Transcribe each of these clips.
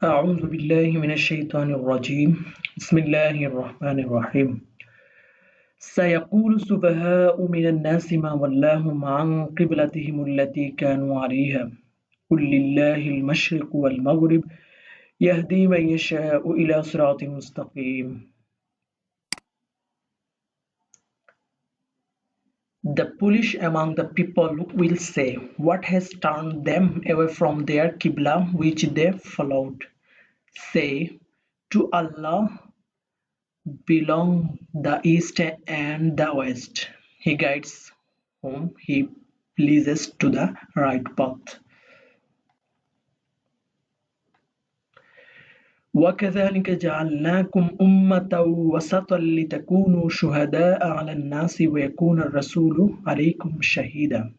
أعوذ بالله من الشيطان الرجيم بسم الله الرحمن الرحيم سيقول السفهاء من الناس ما ولاهم عن قبلتهم التي كانوا عليها قل لله المشرق والمغرب يهدي من يشاء إلى صراط مستقيم. The foolish among the people will say, what has turned them away from their Qibla which they followed? Say, to Allah belong the East and the West. He guides whom He pleases to the right path. وكذلك جعلناكم أمة وسطا لتكونوا شهداء على الناس ويكون الرسول عليكم شهيدا.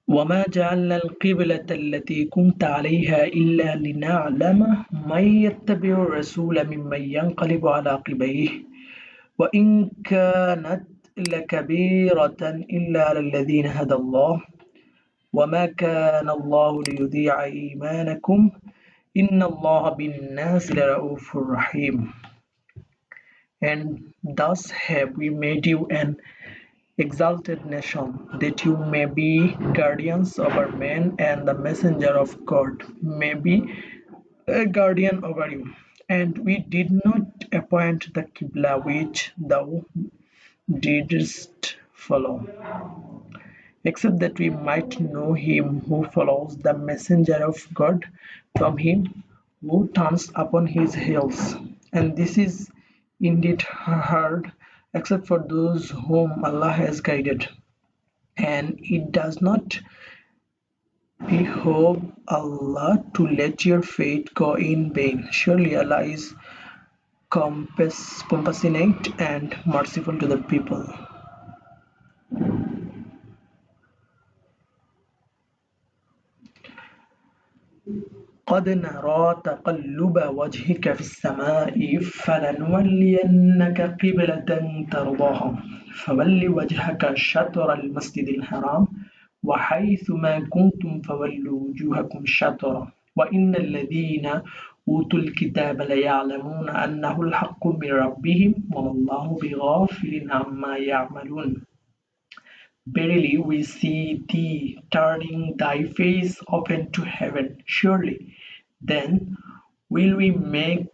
وما جعلنا القبلة التي كنت عليها إلا لنعلم من يتبع الرسول ممن ينقلب على عقبيه وإن كانت لكبيرة إلا على الذين هدى الله وما كان الله ليضيع إيمانكم إن الله بالناس لرؤوف رحيم. And thus have we made you an exalted nation, that you may be guardians over men, and the messenger of God may be a guardian over you. And we did not appoint the Qibla which thou didst follow, except that we might know him who follows the messenger of God from him who turns upon his heels. And this is indeed hard, except for those whom Allah has guided. And it does not behove Allah to let your fate go in vain. Surely Allah is compassionate and merciful to the people. قد نرى تقلب وجهك في السماء فلنولينك قبلة ترضاها فول وجهك شطر المسجد الحرام وحيث ما كنتم فولوا وجوهكم شطرة وإن الذين أوتوا الكتاب ليعلمون أنه الحق من ربهم وما الله بغافل عما يعملون. Verily we see thee turning thy face often to heaven. Surely then will we make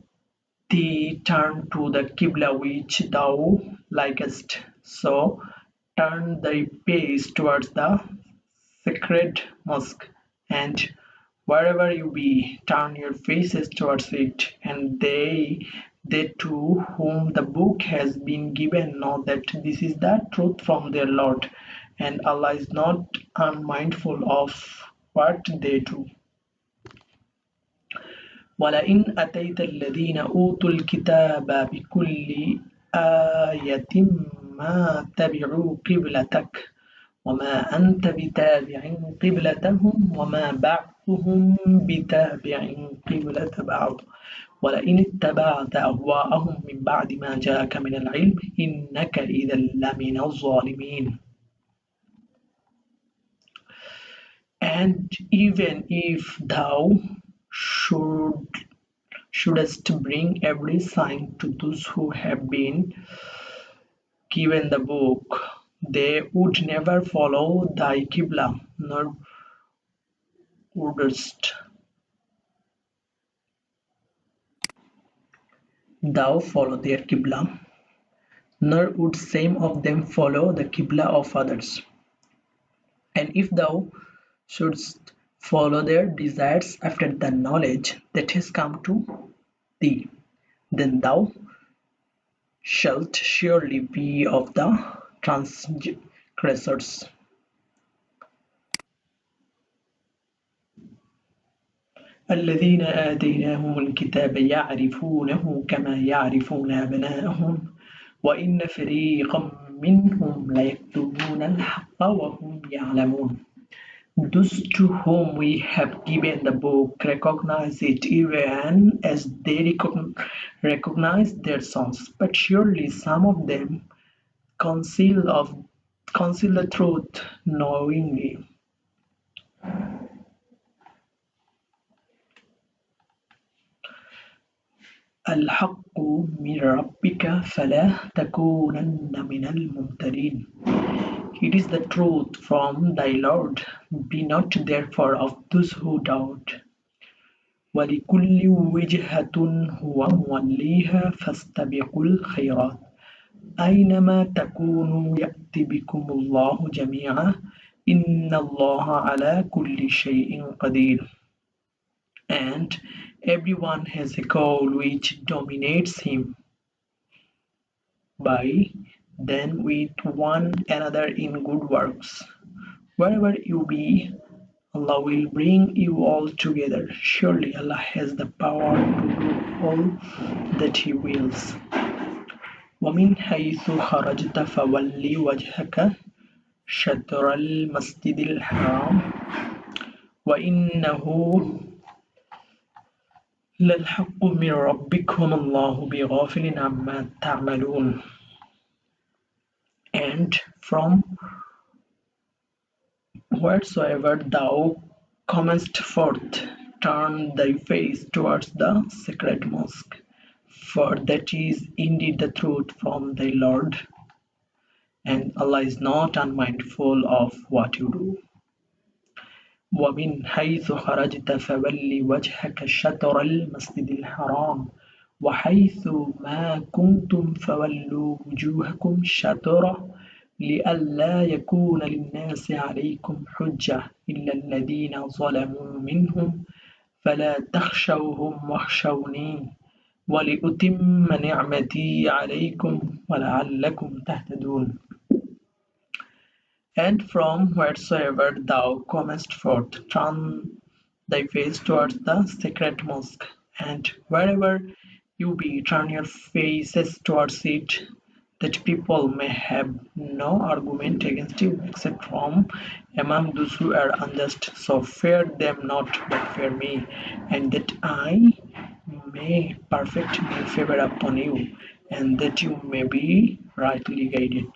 thee turn to the Qibla which thou likest. So turn thy face towards the sacred mosque, and wherever you be, turn your faces towards it, and they to whom the book has been given know that this is the truth from their Lord, and Allah is not unmindful of what they do. ولئن أتيت الذين أوتوا الكتاب بكل آية ما تبعوا قبلتك وما أنت بتابع قبلتهم وما بعضهم بتابع قبلة بعض ولئن اتبعت أهواءهم من بعد ما جاءك من العلم إنك إذا لمن الظالمين. And even if thou shouldest bring every sign to those who have been given the book, they would never follow thy Qibla, nor wouldst thou follow their Qibla, nor would some of them follow the Qibla of others. And if thou shouldst follow their desires after the knowledge that has come to thee, then thou shalt surely be of the transgressors. الذين آتيناهم الكتاب يعرفونه كما يعرفون أبناءهم وإن فريقا منهم ليكتمون الحق وهم يعلمون. Those to whom we have given the book recognize it even as they recognize their sons, but surely some of them conceal the truth knowingly. الحق من ربك فلا تكونن من الممترين. It is the truth from thy Lord. Be not therefore of those who doubt. ولكل وجهة هو موليها فاستبقوا الخيرات أينما تكونوا يأت بكم الله جميعا إن الله على كل شيء قدير. And everyone has a call which dominates him by then with one another in good works. Wherever you be, Allah will bring you all together. Surely Allah has the power to do all that He wills. ومن حيث خرجت فول وجهك شطر المسجد الحرام وإنه للحق من ربك وما الله بغافل عما تعملون. And from wheresoever thou comest forth, turn thy face towards the sacred mosque, for that is indeed the truth from thy Lord, and Allah is not unmindful of what you do. ومن حيث خرجت فول وجهك شطر المسجد الحرام وحيث ما كنتم فولوا وجوهكم شطره لئلا يكون للناس عليكم حجة إلا الذين ظلموا منهم فلا تخشوهم واخشوني ولأتم نعمتي عليكم ولعلكم تهتدون. And from wheresoever thou comest forth, turn thy face towards the sacred mosque, and wherever you be, turn your faces towards it, that people may have no argument against you except from among those who are unjust. So fear them not, but fear me, and that I may perfect my favor upon you, and that you may be rightly guided.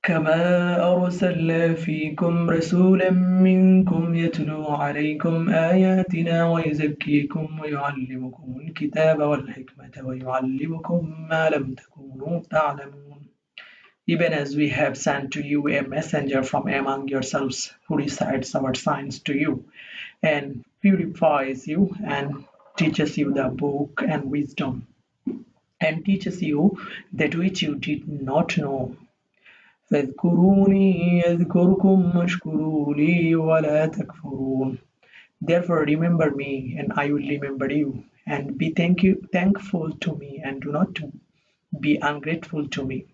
كما أرسلنا فيكم رسولا منكم يتلو عليكم آياتنا ويزكيكم ويعلمكم الكتاب والحكمة ويعلمكم ما لم تكونوا تعلمون. Even as we have sent to you a messenger from among yourselves who recites our signs to you and purifies you and teaches you the book and wisdom and teaches you that which you did not know. فاذكروني يذكركم واشكروا لي ولا تكفرون. Therefore remember me and I will remember you, and be thankful to me and do not be ungrateful to me.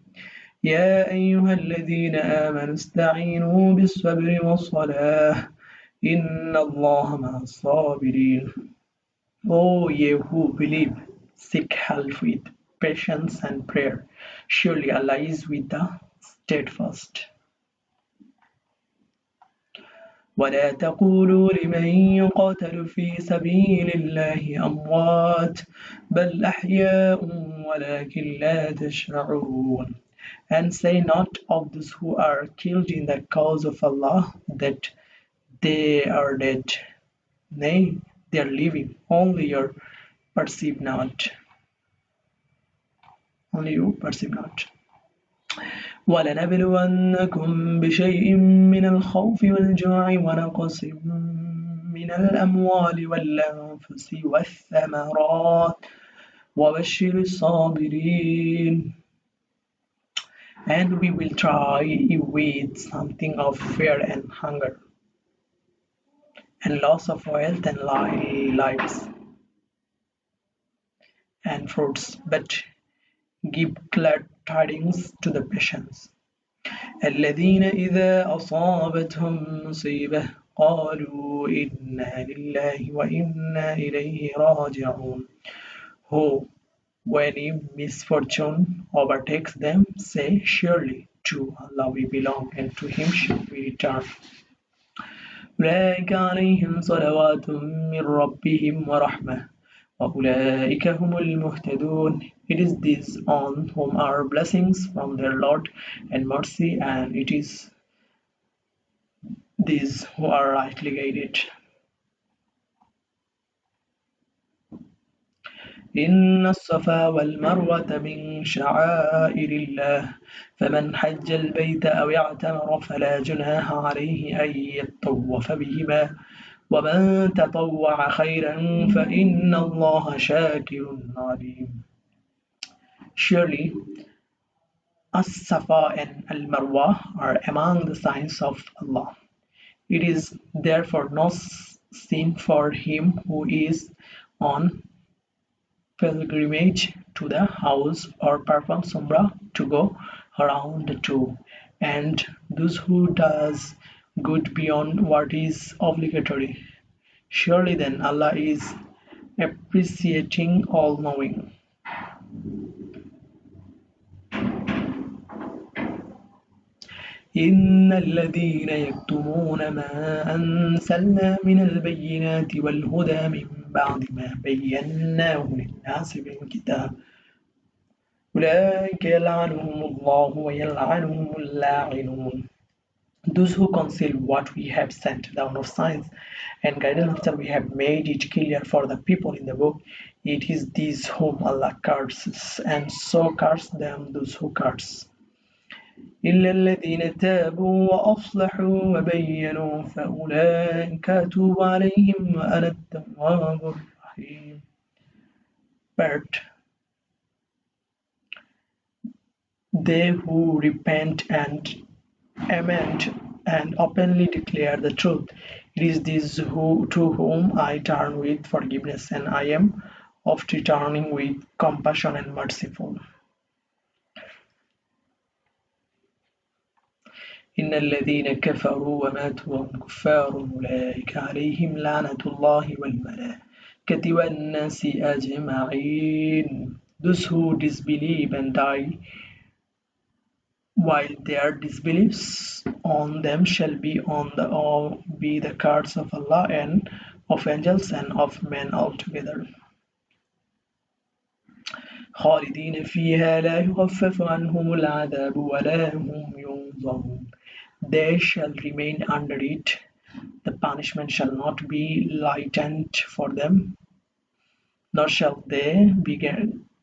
يا أيها الذين آمنوا استعينوا بالصبر والصلاة إن الله مع الصابرين. O ye who believe, seek help with patience and prayer. Surely Allah is with the steadfast. ولا تقولوا لمن يقاتل في سبيل الله أموات بل أحياء ولكن لا تشعرون. And say not of those who are killed in the cause of Allah that they are dead. Nay, they are living, only you perceive not. Only you perceive not. ولنبلونكم بشيء من الخوف والجوع ونقص من الأموال والأنفس والثمرات وبشر الصابرين. And we will try you with something of fear and hunger, and loss of wealth and lives, and fruits, but give glad tidings to the patients. الذين إذا أصابتهم مصيبة قالوا إنا لله وإنا إليه راجعون. Who, when a misfortune overtakes them, say, surely to Allah we belong and to Him should we return. أولئك عليهم صلوات من ربهم ورحمة وأولئك هم المهتدون. It is these on whom are blessings from their Lord and mercy, and it is these who are rightly guided. إن الصفا والمروة من شعائر الله فمن حج البيت أو اعتمر فلا جناح عليه أن يطوف بهما ومن تطوع خيرا فإن الله شاكر عليم. Surely As-Safa and Al-Marwa are among the signs of Allah. It is therefore no sin for him who is on pilgrimage to the house or performs Umrah to go around the two, and those who does good beyond what is obligatory. Surely then Allah is appreciating, all-knowing. إن الذين يكتمون ما أنزلنا من البينات والهدى من بعد ما بيناه للناس في الكتاب أولئك يلعنهم الله ويلعنهم اللاعنون. Those who conceal what we have sent down of signs and guidance after we have made it clear for the people in the book, it is these whom Allah curses, and so curse them those who curse. إلا الذين تابوا وأصلحوا وبينوا فأولئك أتوب عليهم وأنا التواب الرحيم. But they who repent and amend and openly declare the truth, it is these who to whom I turn with forgiveness, and I am oft returning with compassion and merciful. إن الذين كفروا وماتوا وهم كفار أولئك عليهم لعنة الله والملائكة والناس أجمعين. Those who disbelieve and die while their disbeliefs on them shall be the curse of Allah and of angels and of men altogether. خالدين فيها لا يخفف عنهم العذاب ولا هم ينظرون. They shall remain under it, the punishment shall not be lightened for them, nor shall they be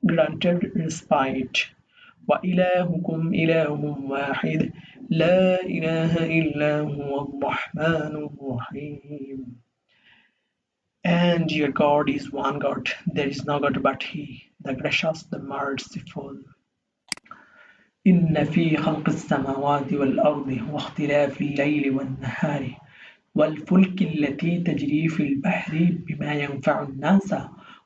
granted respite. وإلهكم إله واحد لا إله إلا هو الرحمن الرحيم. And your God is one God, there is no God but He, the gracious, the merciful. إن في خلق السماوات والأرض واختلاف الليل والنهار والفلك التي تجري في البحر بما ينفع الناس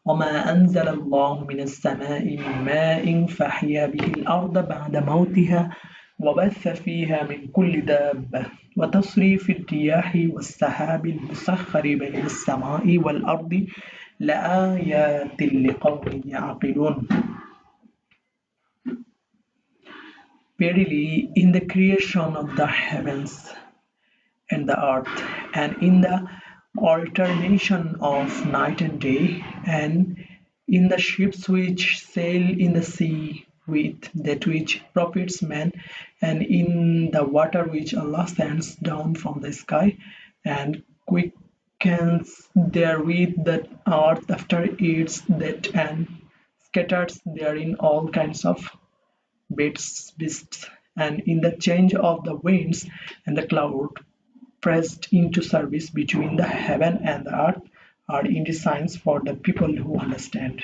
وما أنزل الله من السماء من ماء فأحيا به الأرض بعد موتها وبث فيها من كل دابة وتصريف الرياح والسحاب المسخر بين السماء والأرض لآيات لقوم يعقلون. Verily, in the creation of the heavens and the earth, and in the alternation of night and day, and in the ships which sail in the sea, with that which profits man, and in the water which Allah sends down from the sky, and quickens therewith the earth after its that, and scatters therein all kinds of beasts, and in the change of the winds and the cloud pressed into service between the heaven and the earth are indeed signs for the people who understand.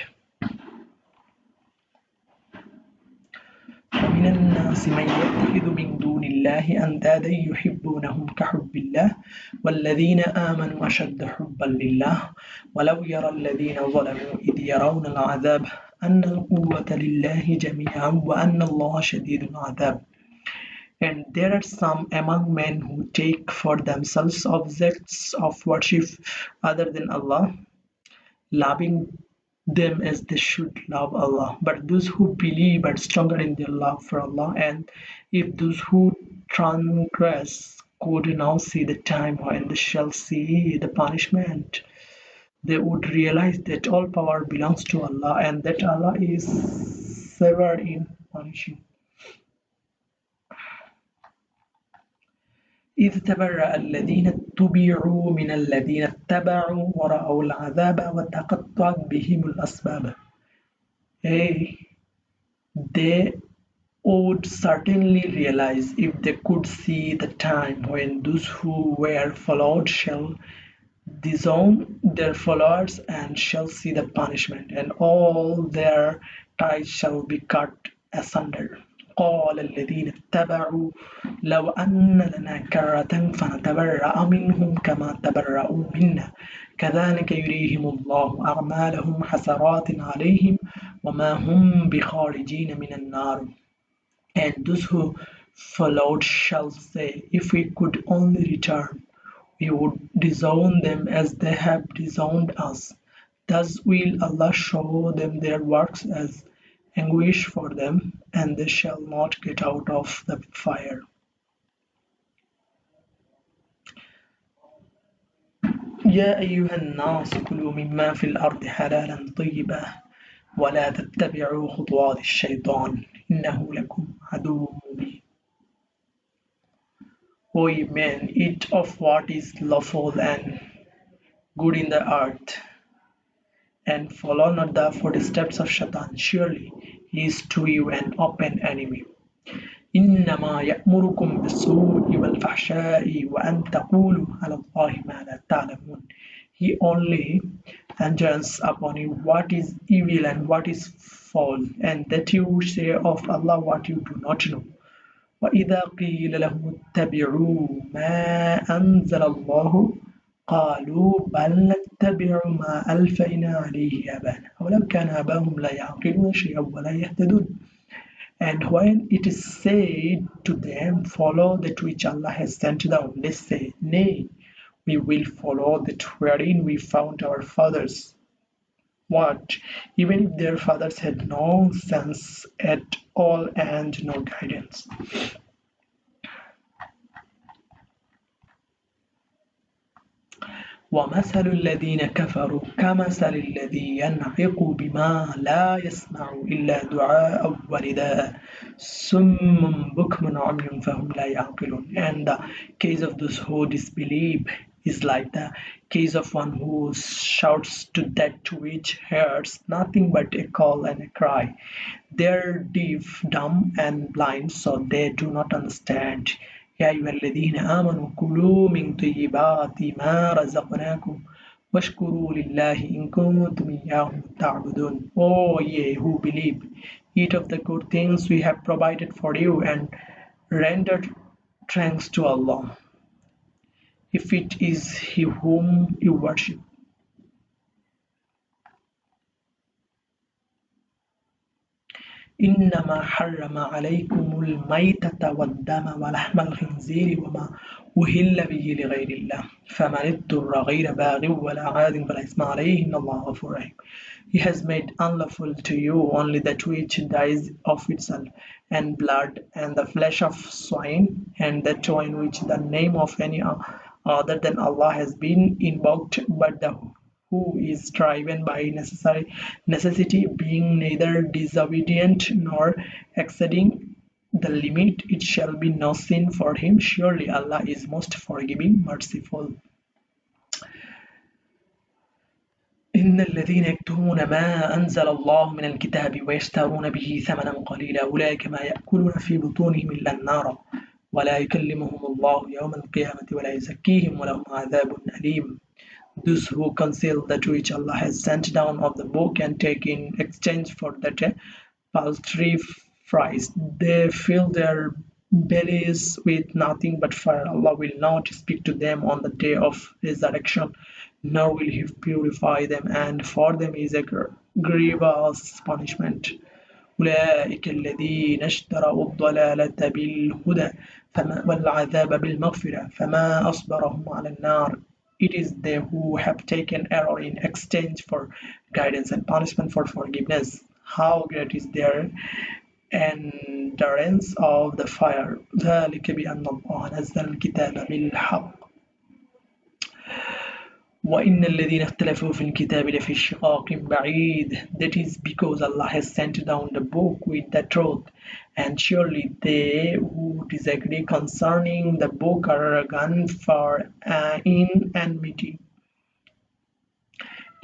ومن الناس من يتخذ من دون الله أندادا يحبونهم كحب الله والذين آمنوا أشد حبا لله ولو يرى الذين ظلموا إذ يرون العذاب أن القوة لله جميعا وأن الله شديد العذاب. And there are some among men who take for themselves objects of worship other than Allah, loving them as they should love Allah. But those who believe are stronger in their love for Allah, and if those who transgress could now see the time when they shall see the punishment, they would realize that all power belongs to Allah and that Allah is severe in punishing. إذ تبرأ الذين اتبعوا من الذين اتبعوا ورأوا العذاب وتقطعت بهم الأسباب. Hey, they would certainly realize if they could see the time when those who were followed shall disown their followers and shall see the punishment, and all their ties shall be cut asunder. قال الذين اتبعوا لو أن لنا كرة فنتبرأ منهم كما تبرأوا منا كذلك يريهم الله أعمالهم حسرات عليهم وما هم بخارجين من النار. And those who followed shall say, if we could only return, we would disown them as they have disowned us. Thus will Allah show them their works as anguish for them, and they shall not get out of the fire. يا أيها الناس كلوا مما في الأرض حلالا طيبا ولا تتبعوا خطوات الشيطان إنه لكم عدو مبين. O ye men, eat of what is lawful and good in the earth, and follow not the footsteps of Shaitan. Surely he is to you an open enemy. إنما يأمركم بالسوء والفحشاء وأن تقولوا على الله ما لا تعلمون. He only enjoins upon you what is evil and what is foul, and that you say of Allah what you do not know. وإذا قيل لهم اتبعوا ما أنزل الله قالوا بل نتبع ما ألفينا عليه آباءنا ولو كان آباؤهم لا يعقلون شيئا ولا يهتدون. And when it is said to them, follow that which Allah has sent down, they say, nay, we will follow that wherein we found our fathers. What? Even if their fathers had no sense at all and no guidance. ومثل الذين كفروا كمثل الذي ينعق بما لا يسمع إلا دعاء ونداء صم بكم عمي فهم لا يعقلون. And the case of those who disbelieve is like the case of one who shouts to that which hears nothing but a call and a cry. They are deaf, dumb, and blind, so they do not understand. يا أيها الذين آمنوا كلوا من طيبات ما رزقناكم واشكروا لله إن كنتم إياه تعبدون. O ye who believe, eat of the good things we have provided for you and render thanks to Allah, if it is He whom you worship. إنما حرم عليكم الميتة والدم ولحم الخنزير وما أهل به لغير الله فمن اضطر غير باغ ولا عاد فلا إثم عليه إن الله غفور رحيم. He has made unlawful to you only that which dies of itself, and blood, and the flesh of swine, and that in which the name of any other than Allah has been invoked, but the who is driven by necessity, being neither disobedient nor exceeding the limit, it shall be no sin for him. Surely Allah is most forgiving, merciful. إن الذين يكتمون ما أنزل الله من الكتاب ويشترون به ثمنا قليلا أولئك ما يأكلون في بطونهم إلا النار ولا يكلمهم الله يوم القيامة ولا يزكيهم ولهم عذاب أليم. Those who conceal that which Allah has sent down of the book and take in exchange for that paltry price, they fill their bellies with nothing but fire. Allah will not speak to them on the day of resurrection, nor will He purify them, and for them is a grievous punishment. أولئك الذين اشتروا الضلالة بالهدى والعذاب بالمغفرة فما أصبرهم على النار. It is they who have taken error in exchange for guidance and punishment for forgiveness. How great is their endurance of the fire. ذلك بأن الله نزل الكتاب بالحق وإن الذين اختلفوا في الكتاب لفي شقاق بعيد. That is because Allah has sent down the book with the truth, and surely they who disagree concerning the book are gone far in enmity.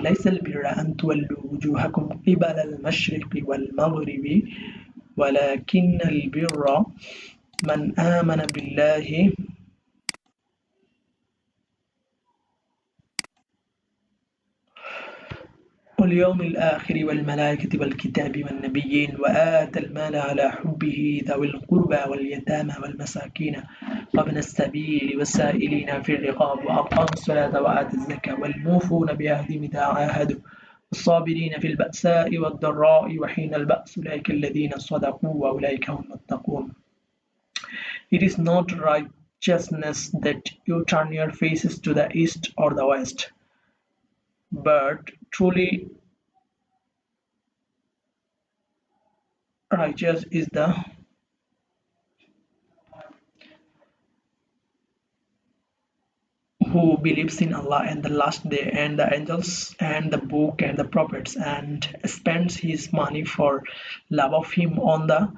ليس البر أن تولوا وجوهكم قبل المشرق والمغرب ولكن البر من آمن بالله واليوم الآخر والملائكة والكتاب والنبيين وآتى المال على حبه ذوي القربى واليتامى والمساكين وابن السبيل والسائلين في الرقاب وأقاموا الصلاة وآتوا الزكاة والموفون بعهدهم إذا عاهدوا والصابرين في البأساء والضراء وحين البأس أولئك الذين صدقوا وأولئك هم المتقون. It is not righteousness that you turn your faces to the east or the west, but truly righteous is the who believes in Allah and the last day and the angels and the book and the prophets and spends his money for love of him on the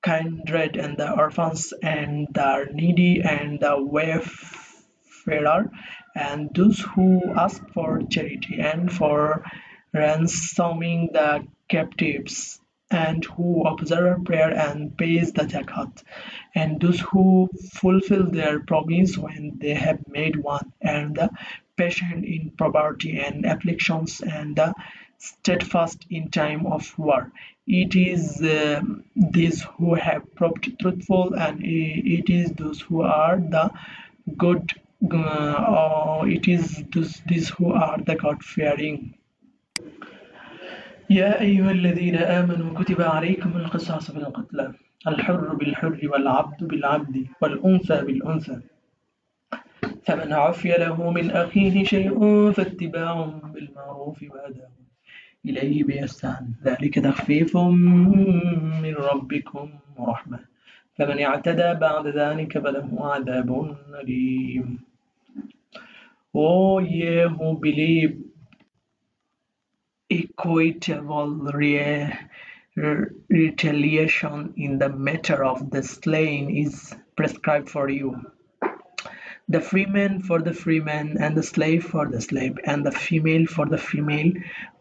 kindred and the orphans and the needy and the wayfarer and those who ask for charity and for ransoming the captives and who observe prayer and pays the zakat and those who fulfill their promise when they have made one and the patient in poverty and afflictions and the steadfast in time of war. It is these who have proved truthful, and it is those who are the good. It is these who are the God-fearing. يا أيها الذين آمنوا كتب عليكم القصاص في القتلى الحر بالحر والعبد بالعبد والأنثى بالأنثى فمن عفي له من أخيه شيء فاتباع بالمعروف وأداء إليه بإحسان ذلك تخفيف من ربكم ورحمة فمن اعتدى بعد ذلك فله عذاب أليم. O ye who believe, equitable retaliation in the matter of the slain is prescribed for you. The freeman for the freeman, and the slave for the slave, and the female for the female.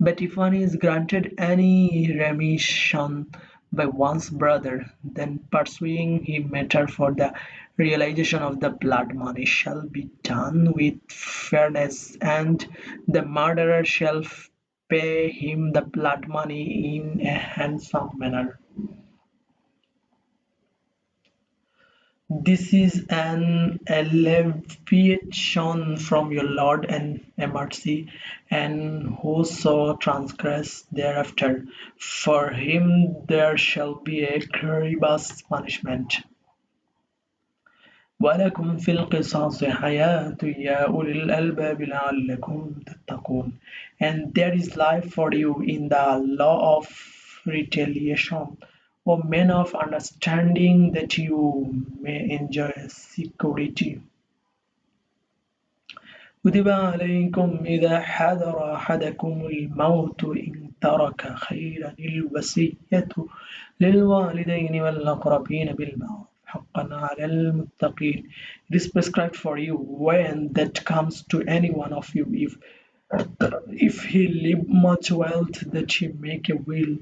But if one is granted any remission by one's brother, then pursuing him matter for the realization of the blood money shall be done with fairness, and the murderer shall pay him the blood money in a handsome manner. This is an alleviation from your Lord and a mercy, and whoso transgress thereafter, for him there shall be a grievous punishment. ولكم في القصاص حياة يا أولي الألباب لعلكم تتقون. And there is life for you in the law of retaliation, O men of understanding, that you may enjoy security. كتب عليكم إذا حضر أحدكم الموت إن ترك خيرا الوصية للوالدين والأقربين بالمعروف حقا على المتقين. It is prescribed for you when that comes to any one of you, if he leave much wealth, that he make a will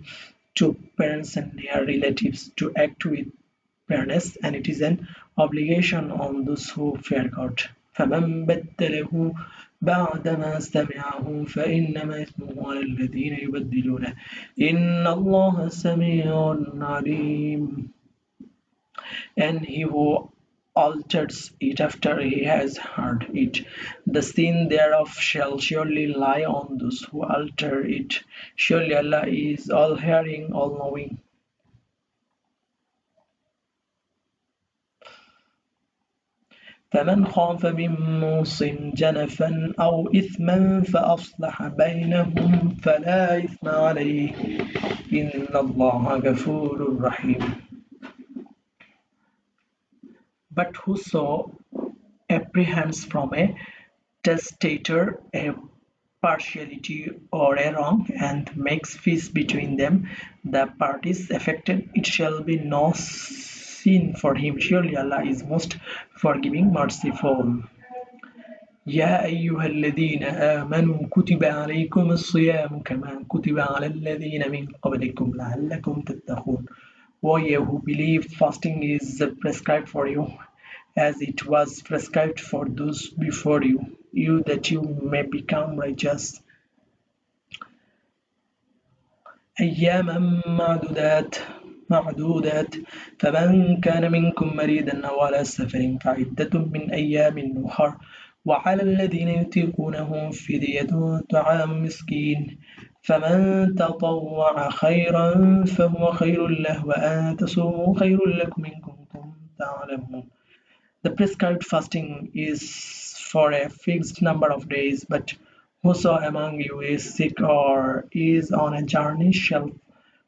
to parents and near relatives to act with fairness, and it is an obligation on those who fear God. فمن بدله بعدما سمعه فإنما إثمه على الذين يبدلونه إن الله سميع عليم. And he who alters it after he has heard it, the sin thereof shall surely lie on those who alter it. Surely Allah is all-hearing, all-knowing. فمن خاف من موص جنفا أو إثما فأصلح بينهم فلا إثم عليه إن الله غفور رحيم. But whoso apprehends from a testator a partiality or a wrong and makes peace between them, the parties affected, it shall be no sin for him. Surely Allah is most forgiving, merciful. يا أيها الذين آمنوا كتب عليكم الصيام كما كتب على الذين من قبلكم لعلكم تتقون. O you who believe, fasting is prescribed for you, as it was prescribed for those before you that you may become righteous. أياما معدودات فمن كان منكم مريضا أو على سفر فعدة من أيام أخر وعلى الذين يطيقونه فدية طعام مسكين فمن تطوع خيرا فهو خير له وأن تصوموا خير لكم إن كنتم تعلمون. The prescribed fasting is for a fixed number of days, but whoso among you is sick or is on a journey shall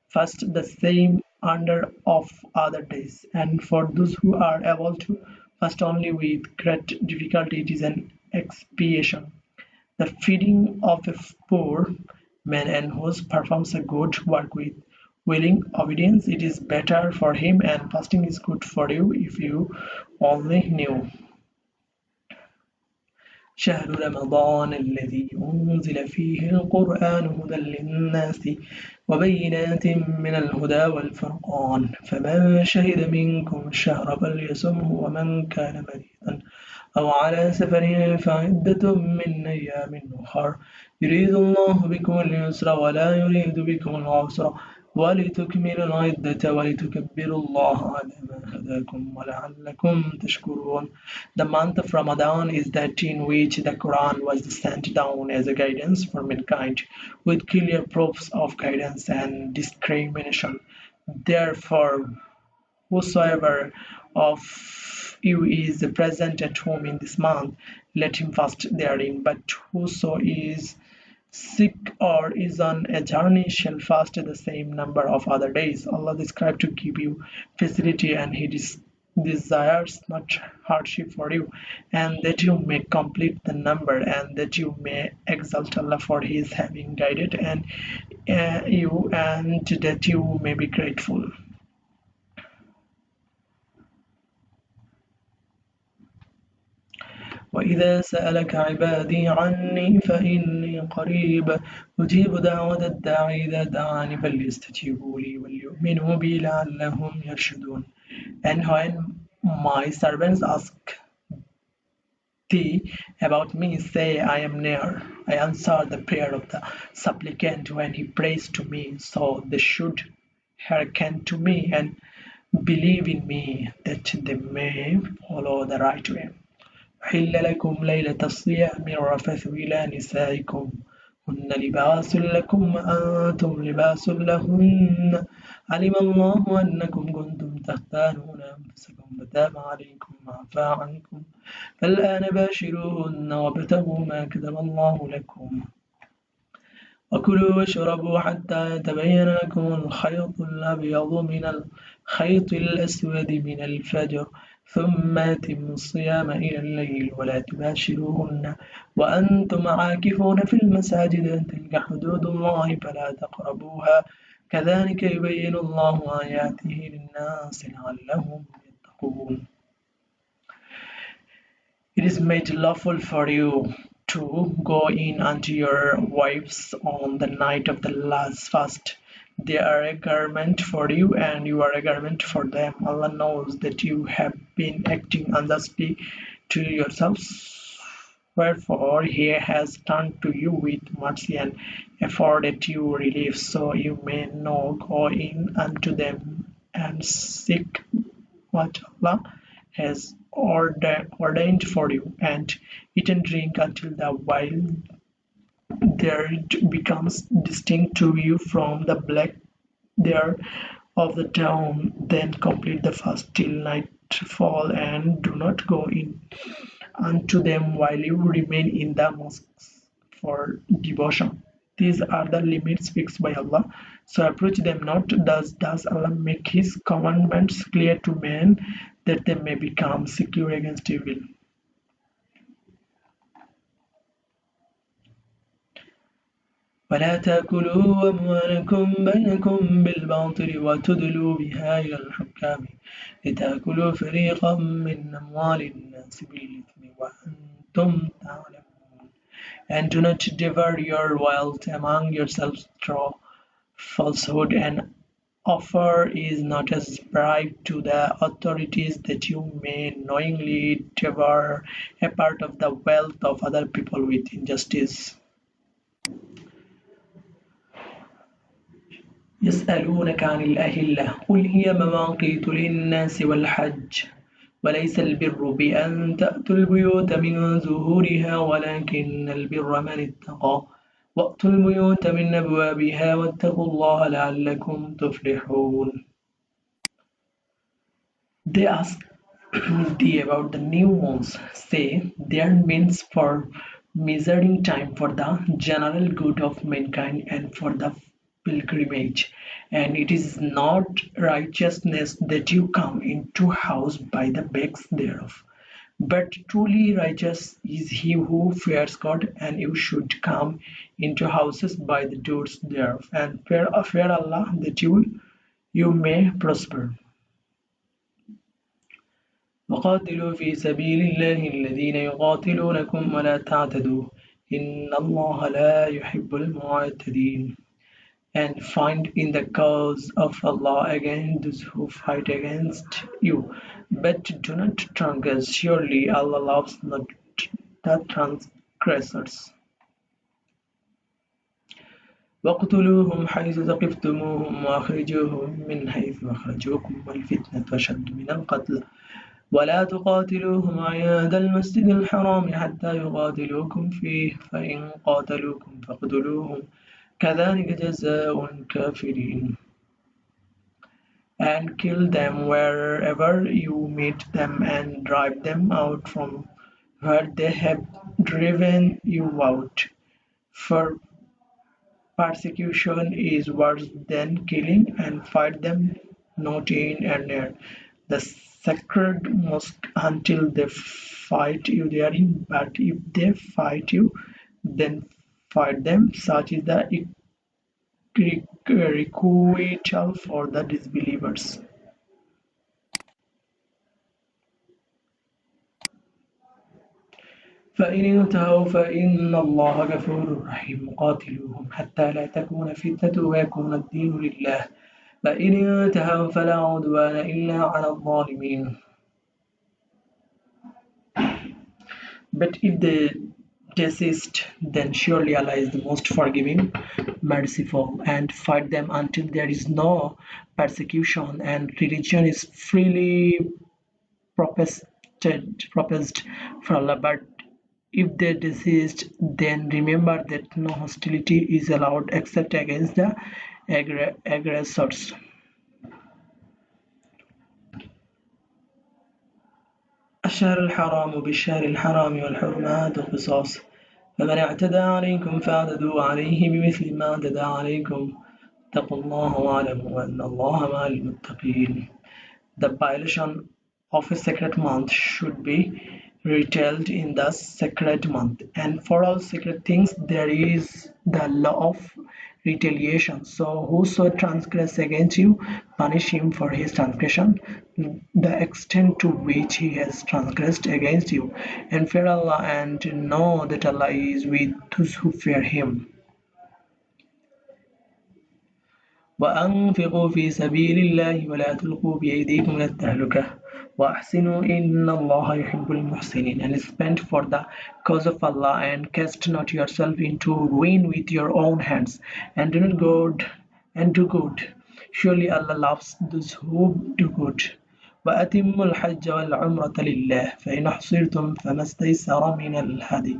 fast the same under of other days. And for those who are able to fast only with great difficulty, it is an expiation. The feeding of a poor man and who performs a good work with willing obedience, it is better for him, and fasting is good for you if you only knew. شهر رمضان الذي أنزل فيه القرآن هدى للناس وبينات من الهدى والفرقان فمن شهد منكم الشهر فليصمه ومن كان مريضا أو على سفر فعدة من أيام أخر يريد الله بكم اليسر ولا يريد بكم العسر ولتكملوا العدة ولتكبروا الله على ما هداكم ولعلكم تشكرون. The month of Ramadan is that in which the Quran was sent down as a guidance for mankind, with clear proofs of guidance and discrimination. Therefore, whosoever of you is present at home in this month, let him fast therein. But whoso is sick or is on a journey shall fast the same number of other days. Allah described to give you facility, and He desires not hardship for you, and that you may complete the number, and that you may exalt Allah for His having guided and you, and that you may be grateful. وإذا سألك عبادي عني فإني قريب أجيب دعوة الداعي إذا دعاني فليستجيبوا لي وليؤمنوا بي لعلهم يرشدون. And when my servants ask thee about me, say, I am near. I answer the prayer of the supplicant when he prays to me, so they should hearken to me and believe in me, that they may follow the right way. أحل لكم ليلة الصيام الرفث إلى نسائكم هن لباس لكم وأنتم لباس لهن علم الله أنكم كنتم تختانون أنفسكم فتاب عليكم وعفى عنكم فالآن باشروهن وابتغوا ما كتب الله لكم وكلوا واشربوا حتى يتبين لكم الخيط الأبيض من الخيط الأسود من الفجر ثم أتموا الصيام إلى الليل ولا تباشروهن وأنتم عاكفون في المساجد تلك حدود الله فلا تقربوها كذلك يبين الله آياته للناس لعلهم يتقون. It is made lawful for you to go in unto your wives on the night of the last fast. They are a garment for you, and you are a garment for them. Allah knows that you have been acting unjustly to yourselves. Wherefore He has turned to you with mercy and afforded you relief, so you may now go in unto them and seek what Allah has ordained for you, and eat and drink until the while there it becomes distinct to you from the black there of the dawn. Then complete the fast till nightfall, and do not go in unto them while you remain in the mosques for devotion. These are the limits fixed by Allah, so approach them not. Does Allah make His commandments clear to men, that they may become secure against evil. ولا تأكلوا أموالكم بينكم بالباطل وتدلوا بها إلى الحكام لتأكلوا فريقا من أموال الناس بالإثم كنتم تعلمون. And do not devour your wealth among yourselves through falsehood, and offer is not as bribe to the authorities that you may knowingly devour a part of the wealth of other people with injustice. يسألونك عن الأهلة قل هي مواقيت للناس والحج وليس البر بأن تأتوا البيوت من ظهورها ولكن البر من اتقى وأتوا البيوت من أبوابها واتقوا الله لعلكم تفلحون. They ask thee about the new moons. Say, they are means for measuring time for the general good of mankind and for the pilgrimage. And it is not righteousness that you come into house by the backs thereof. But truly righteous is he who fears God, and you should come into houses by the doors thereof, and fear Allah that you may prosper. وقاتلوا في سبيل الله الذين يقاتلونكم ولا تعتدوا إن الله لا يحب المعتدين. And find in the cause of Allah against those who fight against you, but do not transgress. Surely Allah loves not the transgressors. واقتلوهم حيث ثقفتموهم وأخرجوهم من حيث أخرجوكم والفتنة أشد من القتل ولا تقاتلوهم عند المسجد الحرام حتى يقاتلوكم فيه فإن قاتلوكم فاقتلوهم كذلك جزاء الكافرين. And kill them wherever you meet them and drive them out from where they have driven you out. For persecution is worse than killing, and fight them not in and near the sacred mosque until they fight you therein. But if they fight you, then fight them. Such is the requital for the disbelievers. فإن انتهوا فإن الله غفور رحيم قاتلوهم حتى لا تكون فتنة ويكون الدين لله فإن انتهوا فلا عدوان إلا على الظالمين. But if they desist, then surely Allah is the most forgiving, merciful, and fight them until there is no persecution and religion is freely professed for Allah. But if they desist, then remember that no hostility is allowed except against the aggressors. الشهر الحرام بالشهر الحرام والحرمات قصاص فمن اعتدى عليكم فاعتدوا عليه بمثل ما اعتدى عليكم اتقوا الله واعلموا أن الله مع المتقين. The violation of a sacred month should be retailed in the sacred month, and for all sacred things there is the law of retaliation. So whoso transgress against you, punish him for his transgression, the extent to which he has transgressed against you, and fear Allah and know that Allah is with those who fear him. وأنفقوا في سبيل الله ولا تلقوا بأيديكم إلى التهلكة وأحسنوا إن الله يحب المحسنين. And spend for the cause of Allah and cast not yourself into ruin with your own hands, and do good. Surely Allah loves those who do good. وأتموا الحج والعمرة لله فإن أحصرتم فما استيسر من الهدي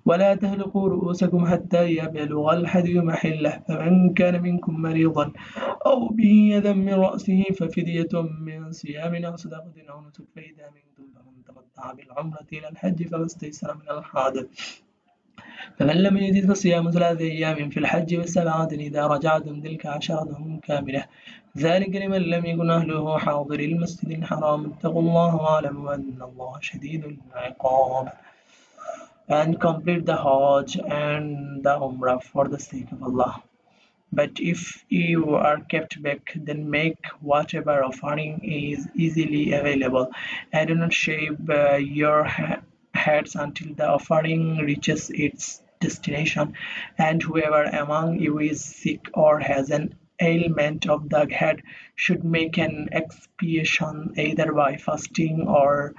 ولا تهلكوا رؤوسكم حتى يبلغ الهدي محله فمن كان منكم مريضا أو به أذى من رأسه ففدية من صيام أو صدقة أو نسك فإذا منكم فمن تمتع بالعمرة إلى الحج فما استيسر من الهدي فمن لم يجد فصيام 3 أيام في الحج و7 إذا رجعتم تلك 10 كاملة ذلك لمن لم يكن أهله حاضر المسجد الحرام اتقوا الله واعلموا أن الله شديد العقاب. And complete the Hajj and the Umrah for the sake of Allah. But if you are kept back, then make whatever offering is easily available, and do not shave your heads until the offering reaches its destination, and whoever among you is sick or has an ailment of the head should make an expiation either by fasting or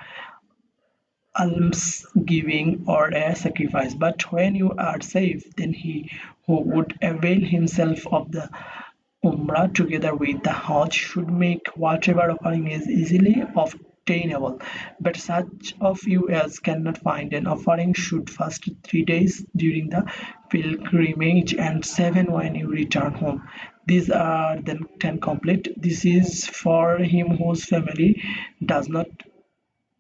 almsgiving or a sacrifice. But when you are safe, then he who would avail himself of the Umrah together with the Hajj should make whatever offering is easily obtainable, but such of you as cannot find an offering should fast 3 days during the pilgrimage and 7 when you return home. These are then 10 complete. This is for him whose family does not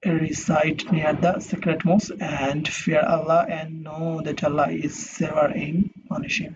reside near the sacred mosque and fear Allah and know that Allah is severe in punishing.